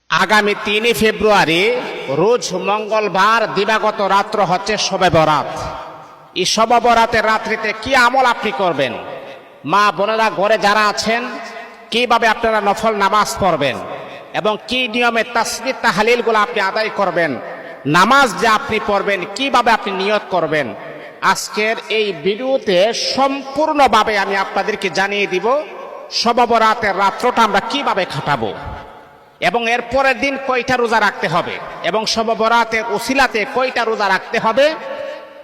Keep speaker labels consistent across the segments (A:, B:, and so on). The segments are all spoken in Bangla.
A: আগামী 3 ফেব্রুয়ারি রোজ মঙ্গলবার দিবাগত রাত্র হচ্ছে শবে বরাত। এই শবে বরাতের রাত্রিতে কি আমল আপনি করবেন, মা বোনেরা ঘরে যারা আছেন কিভাবে আপনারা নফল নামাজ পড়বেন এবং কি নিয়মে তাসবিহ তাহলিলগুলো আপনি আদায় করবেন, নামাজ যে আপনি পড়বেন কিভাবে আপনি নিয়ত করবেন, আজকের এই ভিডিওতে সম্পূর্ণভাবে আমি আপনাদেরকে জানিয়ে দিব শবে বরাতের রাত্রটা আমরা কিভাবে কাটাবো এবং এর পরের দিন কয়টা রোজা রাখতে হবে এবং শবে বরাতের উসিলাতে কয়টা রোজা রাখতে হবে।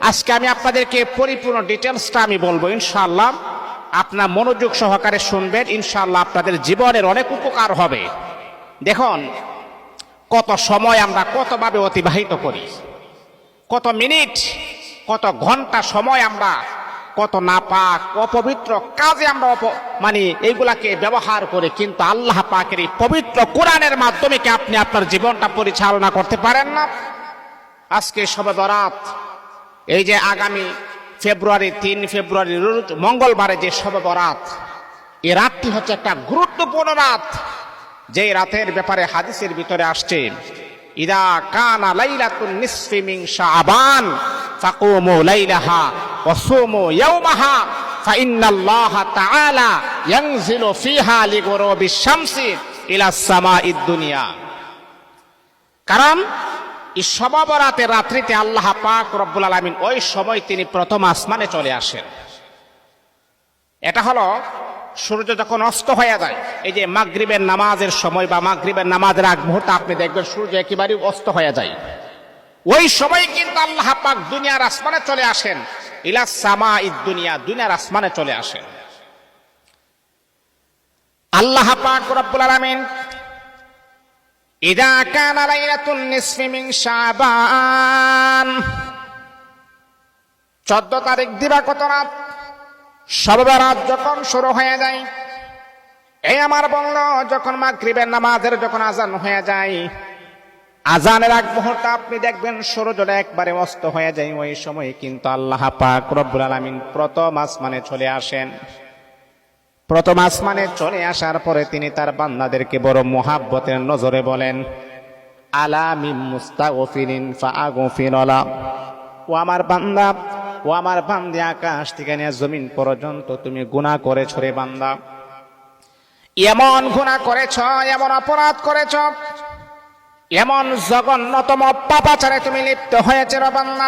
A: আজকে আমি আপনাদেরকে পরিপূর্ণ ডিটেলসটা আমি বলবো ইনশাআল্লাহ। আপনার মনোযোগ সহকারে শুনবেন, ইনশাআল্লাহ আপনাদের জীবনের অনেক উপকার হবে। দেখুন, কত সময় আমরা কতভাবে অতিবাহিত করি, কত মিনিট কত ঘন্টা সময় আমরা কত নাপাক অপবিত্র কাজে আমরা এইগুলাকে ব্যবহার করে, কিন্তু আল্লাহ পাকের এই পবিত্র কোরআনের মাধ্যমে কি আপনি আপনার জীবনটা পরিচালনা করতে পারেন না? আজকে শবে বরাত, এই যে আগামী 3 ফেব্রুয়ারি রোজ মঙ্গলবারে যে শবে বরাত, এই রাতটি হচ্ছে একটা গুরুত্বপূর্ণ রাত, যে রাতের ব্যাপারে হাদিসের ভিতরে আসছে ইদা কানা লাইলাতুন নিসফি মিন শাবান ফাকুমু লাইলাহা ওয়া সুমু ইয়াওমাহা ফাইন্নাল্লাহা তাআলা ইয়ানজিলু ফিহা লিগুরুবিশ শামসি ইলা সামাঈদ দুনিয়া। কারণ এই শবে বরাতের রাত্রিতে আল্লাহ পাক রব্বুল আলামিন ওই সময় তিনি প্রথম আসমানে চলে আসেন। এটা হলো সূর্য যখন অস্ত হয়ে যায়, এই যে মাগরিবের নামাজের সময় বা মাগরিবের নামাজের আগ মুহূর্তে আপনি দেখবেন সূর্য একেবারে অস্ত হয়ে যায়, ওই সময় কিন্তু আল্লাহ পাক দুনিয়ার আসমানে চলে আসেন, ইলা সামাঈদ দুনিয়া, দুনিয়ার আসমানে চলে আসেন। আল্লাহ পাক রব্বুল আলামিন ইদা কানা লাইলাতুন নিসফি মিন শাবান, 14 তারিখ দিবাগত রাত শবে বরাত যখন শুরু হয়ে যায়, এই আমার বলল যখন মাগরিবের নামাজের যখন আজান হয়ে যায়, আজানের আগ মুহূর্তে আপনি দেখবেন সূর্যটা একবারে অস্ত হয়ে যায়, ওই সময় কিন্তু আল্লাহ পাক রব্বুল আলামিন প্রথম আসমানে চলে আসেন। প্রথম আসমানে চলে আসার পরে তিনি তার বান্দাদেরকে বড় মুহাব্বতের নজরে বলেন, আলা মিন মুস্তাগফিরিন ফাআগফির লা, ও আমার বান্দা, ও আমার বান্দী, আকাশ থেকে নিয়ে জমিন পর্যন্ত তুমি গুনাহ করেছ রে বান্দা, এমন গুনাহ করেছ, এমন অপরাধ করেছ, এমন জঘন্যতম পাপাচারে তুমি লিপ্ত হয়েছে রে বান্দা,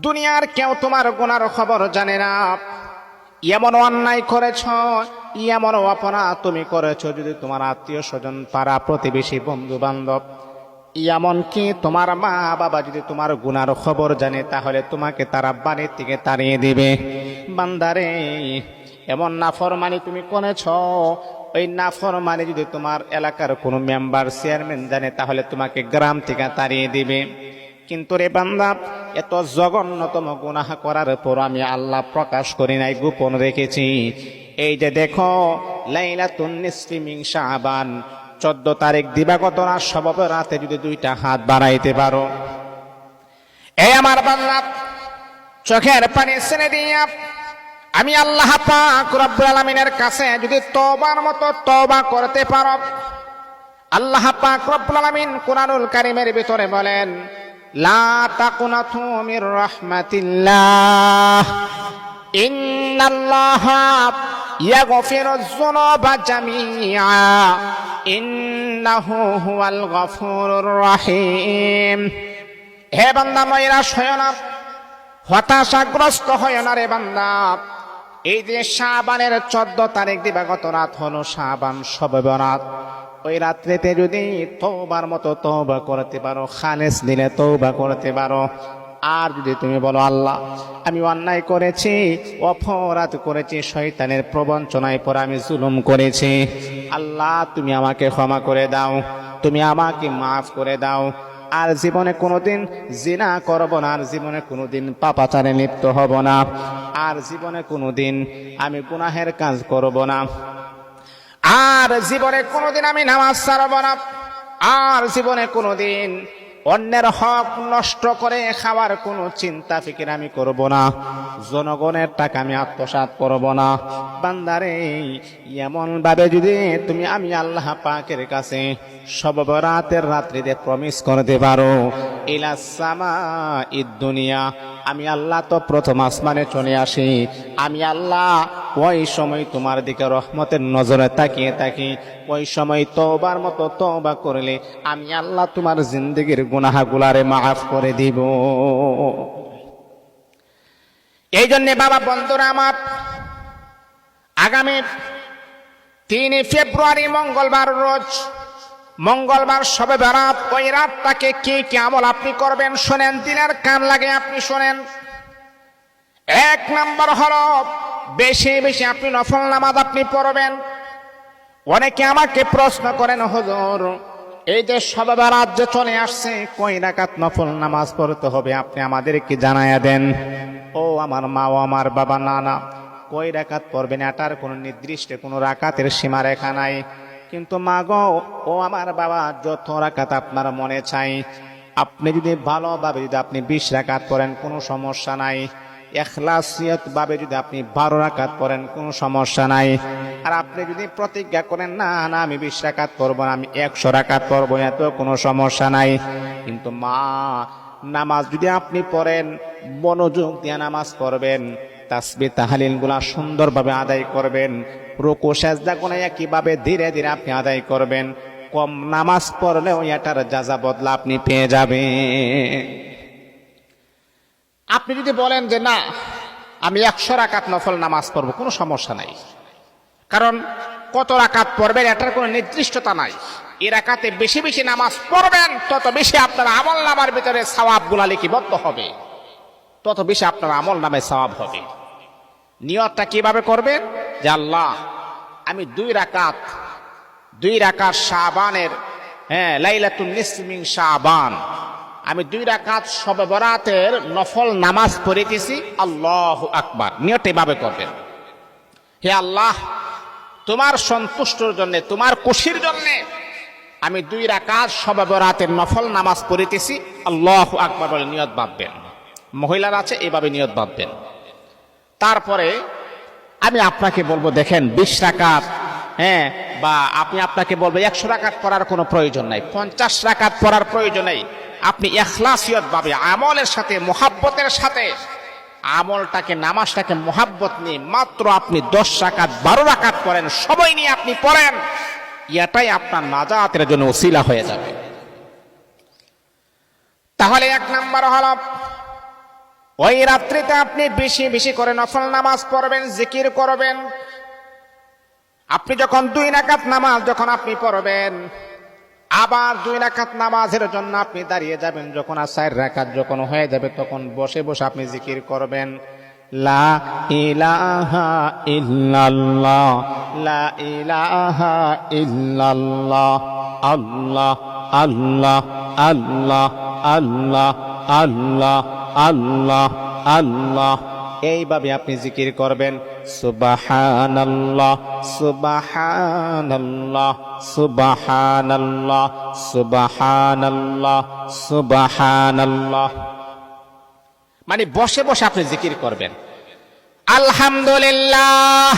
A: দুনিয়ার কেউ তোমার গুনার খবর জানে না। এমন অন্যায় করেছ, এমন অপরাধ তুমি করেছ, যদি তোমার আত্মীয় স্বজন, পাড়া প্রতিবেশী, বন্ধু বান্ধব, এমনকি তোমার মা বাবা যদি তোমার গুনার খবর জানে, তাহলে তোমাকে তারা বাড়ি থেকে তাড়িয়ে দিবে। বান্দারে, এমন নাফরমানি তুমি করেছ, ওই নাফরমানি যদি তোমার এলাকার কোনো মেম্বার, চেয়ারম্যান জানে, তাহলে তোমাকে গ্রাম থেকে তাড়িয়ে দিবে। কিন্তু রে বান্দা, এত জঘন্যতম গুনাহ করার পর আমি আল্লাহ প্রকাশ করি নাই, গোপন রেখেছি। এই যে দেখো, লাইলাতুন নিসফি মিন শাবান, 14 তারিখ দিবাগত রাত শবে বরাতে যদি 2টা হাত বাড়াইতে পারো, এই আমার বান্দা চোখের পানি ছেড়ে দিয়া আমি আল্লাহ পাক রব্বুল আলামিনের কাছে যদি তওবার মতো তওবা করতে পারো, আল্লাহ পাক রব্বুল আলামিন কুরআনুল কারীমের ভিতরে বলেন, লা তাকুনাতু মির রাহমাতিল্লাহ ইন্নাল্লাহা ইয়াগফিরুয যুনুবা জামিআ ইন্নাহু হুয়াল গফুরুর রহিম। হে বান্দা, নৈরাশ হয় না, হতাশাগ্রস্ত হয় না রে বান্দা। এই যে শাবানের 14 তারিখ দিবাগত রাত হলো শাবান শবে বরাত, ওই রাত্রিতে যদি তওবার মতো তওবা করতে পারো, খালেস দিলে তওবা করতে পারো, আর যদি তুমি বলো আল্লাহ আমি অন্যায় করেছি, অপরাধ করেছি, শয়তানের প্রবঞ্চনায় পরে আমি জুলুম করেছি, আল্লাহ তুমি আমাকে ক্ষমা করে দাও, তুমি আমাকে মাফ করে দাও, আর জীবনে কোনোদিন জিনা করব না, আর জীবনে কোনোদিন পাপাচারে লিপ্ত হব না, আর জীবনে কোনোদিন আমি গুনাহের কাজ করব না, আর জীবনে কোনোদিন আমি নামাজ ছাড়ব না, আর জীবনে কোনোদিন অন্যের হক নষ্ট করে খাওয়ার কোনো চিন্তা ফিকির আমি করব না, জনগণের টাকা আমি আত্মসাৎ করব না। বান্দারে এমন ভাবে যদি তুমি আমি আল্লাহ পাকের কাছে শব বরাতের রাত্রিতে প্রমিস করতে পারো, ইলা সামা ইদ দুনিয়া, আমি আল্লাহ তো প্রথম আসমানে চলে আসি, আমি আল্লাহ ওই সময় তোমার দিকে রহমতের নজরে তাকিয়ে থাকি, ওই সময় তওবার মতো তওবা করলে আমি আল্লাহ তোমার জিন্দেগির গুনাহগুলারে মাফ করে দিব। এই জন্য বাবা বন্ধুরা আমার, আগামী 3 ফেব্রুয়ারি মঙ্গলবার রোজ, মঙ্গলবার শবে বরাত, ওই রাতটাকে কি কি আমল আপনি করবেন শোনেন, দিনের কান লাগে আপনি শোনেন। 1 নম্বর হলো বেশি বেশি আপনি নফল নামাজ আপনি পড়বেন। অনেকে আমাকে প্রশ্ন করেন, হুজুর এই যে শবে বরাত যে চলে আসছে, কয় রাকাত নফল নামাজ পড়তে হবে আপনি আমাদেরকে জানায়া দেন। ও আমার মা ও আমার বাবা, না না, কয় রাকাত পড়বেন এটার কোনো নির্দিষ্ট কোনো রাকাতের সীমারেখা নাই। কিন্তু মা গো ও আমার বাবা, যত রাকাত আপনার মনে চাই, আপনি যদি ভালোভাবে যদি আপনি 20 রাকাত পড়েন কোনো সমস্যা নাই, ইখলাসিয়ত ভাবে যদি আপনি 12 রাকাত পড়েন কোনো সমস্যা নাই। আর আপনি যদি প্রতিজ্ঞা করেন না না আমি 20 রাকাত পড়ব না, আমি 100 রাকাত পড়ব, এত কোনো সমস্যা নাই। কিন্তু মা, নামাজ যদি আপনি পড়েন মনোযোগ দিয়ে নামাজ পড়বেন, তাসবিহ তাহলিল গুলা সুন্দরভাবে আদায় করবেন, রুকু সিজদা গুলো একইভাবে ধীরে ধীরে আপনি আদায় করবেন, কম নামাজ পড়লেও এটার যাজা বদলা আপনি পেয়ে যাবেন। আপনি যদি বলেন যে না আমি 100 রাকাত নফল নামাজ পড়ব, কোনো সমস্যা নাই, কারণ কত রাকাত পড়বেন এটার কোনো নির্দিষ্টতা নাই। এই রাকাতে বেশি বেশি নামাজ পড়বেন তত বেশি আপনার আমল নামার ভিতরে সওয়াব গুলা লিপিবদ্ধ হবে, তত বেশি আপনার আমল নামে সওয়াব হবে। নিয়তটা কিভাবে করবেন, যে আল্লাহ আমি 2 রাকাত শাবানের, লাইলাতুন নিসফি মিন শাবান, আমি 2 রাকাত শবে বরাতের নফল নামাজ পড়িতেছি, আল্লাহু আকবার। নিয়ত এভাবে করবেন, হে আল্লাহ তোমার সন্তুষ্টির জন্য, তোমার খুশির জন্য আমি 2 রাকাত শবে বরাতের নফল নামাজ পড়িতেছি, আল্লাহু আকবার বলে নিয়ত বাঁধবেন। মহিলারা আছে এভাবে নিয়ত বাঁধবেন। তারপরে আমি আপনাকে বলবো, দেখেন 20 রাকাত, বা আপনাকে বলবো 100 রাকাত পড়ার কোনো প্রয়োজন নাই, 50 রাকাত পড়ার প্রয়োজন নেই। আপনি ইখলাসিয়ত ভাবে আমলের সাথে মুহাব্বতের সাথে আমলটাকে, নামাজটাকে মুহাব্বত নিয়ে মাত্র আপনি 10 রাকাত 12 রাকাত পড়েন, সময় নিয়ে আপনি পড়েন, এটাই আপনার নাজাতের জন্য ওসিলা হয়ে যাবে। তাহলে 1 নম্বর হলো ওই রাত্রিতে আপনি বেশি বেশি করে নফল নামাজ পড়বেন, জিকির করবেন। আপনি যখন 2 রাকাত নামাজ যখন আপনি পড়বেন, আবার 2 রাকাত নামাজের জন্য আপনি দাঁড়িয়ে যাবেন, যখন আর 4 রাকাত যখন হয়ে যাবে তখন বসে বসে আপনি জিকির করবেন, লা ইলাহা ইল্লাল্লাহ, লা ইলাহা ইল্লাল্লাহ, আল্লাহ আল্লাহ আল্লাহ আল্লাহ আল্লাহ আল্লাহ আল্লাহ, এইভাবে আপনি জিকির করবেন। সুবহানাল্লাহ সুবহানাল্লাহ সুবহানাল্লাহ সুবহানাল্লাহ সুবহানাল্লাহ, মানে বসে বসে আপনি জিকির করবেন। আলহামদুলিল্লাহ